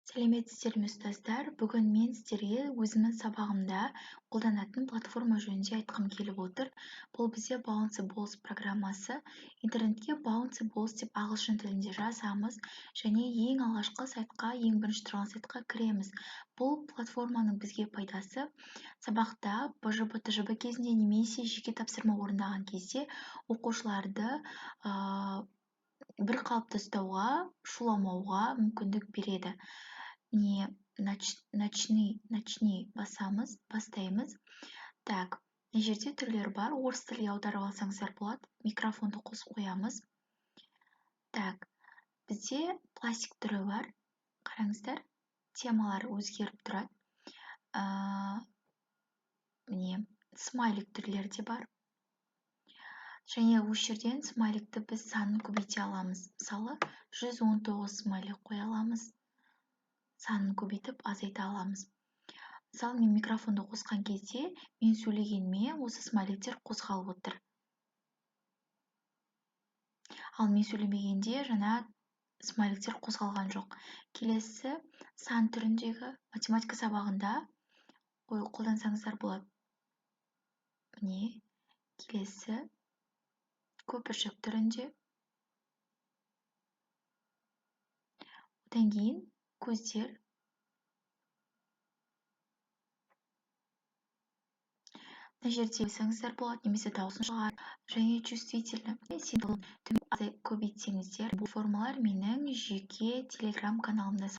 Сәлеметсіздер ме, ұстаздар? Бүгін мен сіздерге өзімнің сабағымда қолданатын платформа жөнінде айтқым келіп отыр. Бұл бізде Bouncy Balls программасы. Интернетке Bouncy Balls деп ағылшын тілінде жазамыз және ең алғашқы сайтқа, ең бірінші тұрған сайтқа кіреміз. Бұл платформаның бізге пайдасы сабақта БЖБ, ТЖБ кезінде немесе жеке тапсырма орындаған кезде оқушыларды бір қалыпты ұстауға, шуламауға мүмкіндік береді. Начни бастаймыз. Так, мына жерде түрлер бар. Орыс тілге аударып алсаңыздар болады. Микрофонды қосып қоямыз. Так, бізде пластик түрі бар. Қараңыздар, темалар өзгеріп тұрады. Міне, смайлик түрлері де бар. Және осы жерден смайликті біз санын көбейте аламыз. Мысалы, 119 смайлик қоя аламыз. Санын көбейтіп азайта аламыз. Мысалы, мен микрофонды қосқан кезде, мен сөйлегеніме осы смайликтер қозғалып отыр. Ал мен сөйлемегенде жаңа смайликтер қозғалған жоқ. Келесі сан түріндегі математика сабағында қолдансаңыздар болады. Міне, келесі көпіршік түрінде. Одан кейін көздер. Мына жерде қойсаңыздар болады, немесе дауысын шығар, және чувствительно. Көбейтсеңіздер, бұл формалар менің жеке телеграм каналымда